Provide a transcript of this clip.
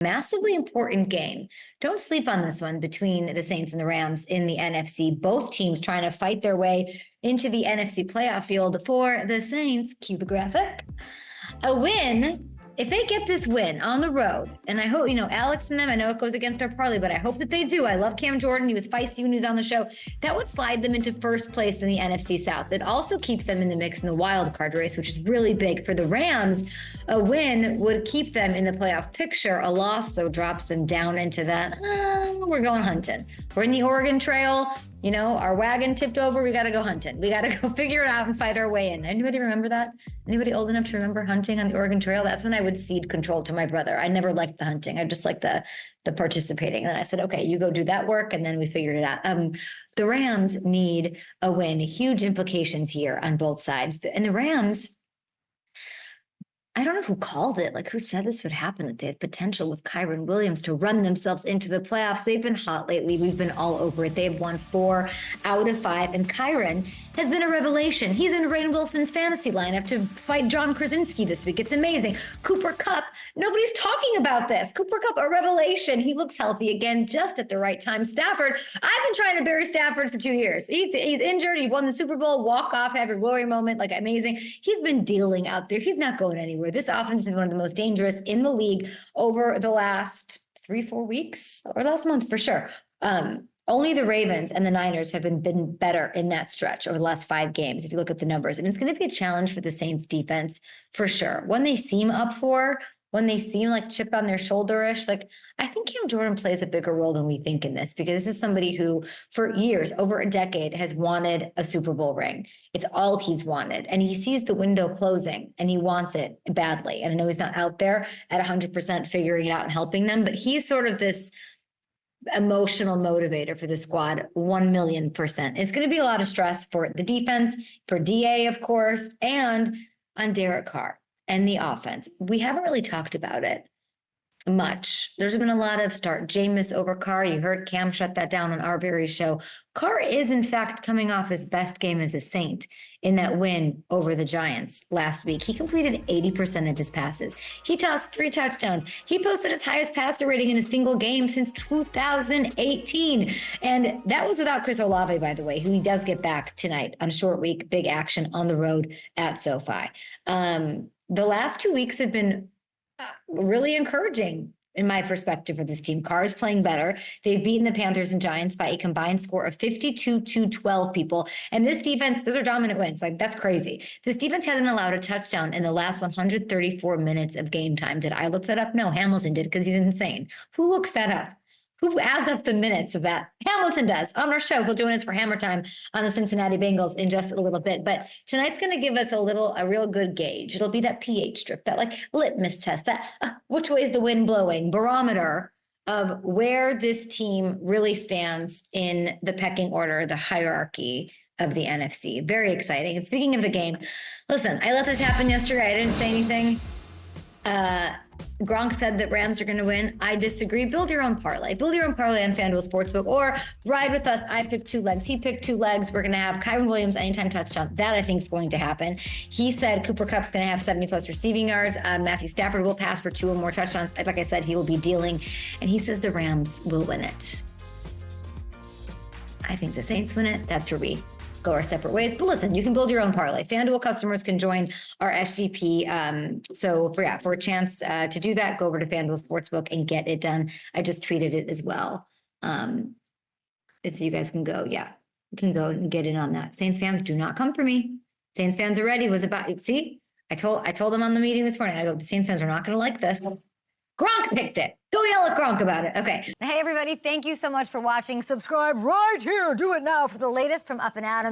Massively important game. Don't sleep on this one between the Saints and the Rams in the NFC. Both teams trying to fight their way into the NFC playoff field. For the Saints, cue the graphic. A win, if they get this win on the road, and I hope, Alex and them, I know it goes against our parlay, but I hope that they do. I love Cam Jordan. He was feisty when he was on the show. That would slide them into first place in the NFC South. It also keeps them in the mix in the wild card race, which is really big for the Rams. A win would keep them in the playoff picture. A loss, though, drops them down into that, we're going hunting. We're in the Oregon Trail. Our wagon tipped over. We got to go hunting. We got to go figure it out and fight our way in. Anybody remember that? Anybody old enough to remember hunting on the Oregon Trail? That's when I would cede control to my brother. I never liked the hunting. I just liked the participating. And I said, okay, you go do that work. And then we figured it out. The Rams need a win. Huge implications here on both sides. And the Rams, I don't know who called it, who said this would happen, that they had potential with Kyren Williams to run themselves into the playoffs. They've been hot lately. We've been all over it. They've won 4 out of 5, and Kyren has been a revelation. He's in Rainn Wilson's fantasy lineup to fight John Krasinski this week. It's amazing. Cooper Kupp, nobody's talking about this. Cooper Kupp, a revelation. He looks healthy again, just at the right time. Stafford, I've been trying to bury Stafford for 2 years. He's injured. He won the Super Bowl, walk off, have a glory moment, amazing. He's been dealing out there. He's not going anywhere. This offense is one of the most dangerous in the league over the last 3-4 weeks, or last month for sure. Only the Ravens and the Niners have been better in that stretch over the last 5 games, if you look at the numbers. And it's going to be a challenge for the Saints defense for sure. When they seem up for, when they seem like chip on their shoulder-ish, I think Cam Jordan plays a bigger role than we think in this, because this is somebody who for years, over a decade, has wanted a Super Bowl ring. It's all he's wanted. And he sees the window closing and he wants it badly. And I know he's not out there at 100% figuring it out and helping them, but he's sort of this emotional motivator for the squad, 1,000,000%. It's going to be a lot of stress for the defense, for DA, of course, and on Derek Carr and the offense. We haven't really talked about it much. There's been a lot of start Jameis over Carr. You heard Cam shut that down on our very show. Carr is, in fact, coming off his best game as a Saint in that win over the Giants last week. He completed 80% of his passes. He tossed 3 touchdowns. He posted his highest passer rating in a single game since 2018. And that was without Chris Olave, by the way, who he does get back tonight on a short week, big action on the road at Sofi. The last 2 weeks have been really encouraging in my perspective for this team. Carr is playing better. They've beaten the Panthers and Giants by a combined score of 52-12, people. And this defense, those are dominant wins. That's crazy. This defense hasn't allowed a touchdown in the last 134 minutes of game time. Did I look that up? No, Hamilton did, because he's insane. Who looks that up? Who adds up the minutes of that? Hamilton does on our show. We'll doing this for Hammer Time on the Cincinnati Bengals in just a little bit. But tonight's going to give us a real good gauge. It'll be that pH strip, that litmus test, that which way is the wind blowing barometer of where this team really stands in the pecking order, the hierarchy of the NFC. Very exciting. And speaking of the game, listen, I let this happen yesterday. I didn't say anything. Gronk said that Rams are going to win. I disagree. Build your own parlay. Build your own parlay on FanDuel Sportsbook, or ride with us. I picked 2 legs. He picked 2 legs. We're going to have Kyren Williams anytime touchdown. That I think is going to happen. He said Cooper Kupp's going to have 70+ receiving yards. Matthew Stafford will pass for 2 or more touchdowns. Like I said, he will be dealing. And he says the Rams will win it. I think the Saints win it. That's where we go our separate ways. But listen, you can build your own parlay. FanDuel customers can join our SGP. So for a chance to do that, go over to FanDuel Sportsbook and get it done. I just tweeted it as well. So you guys can go. Yeah, you can go and get in on that. Saints fans, do not come for me. Saints fans are ready. See, I told them on the meeting this morning. I go, the Saints fans are not going to like this. Gronk picked it. Go yell at Gronk about it. Okay. Hey, everybody. Thank you so much for watching. Subscribe right here. Do it now for the latest from Up and Adams.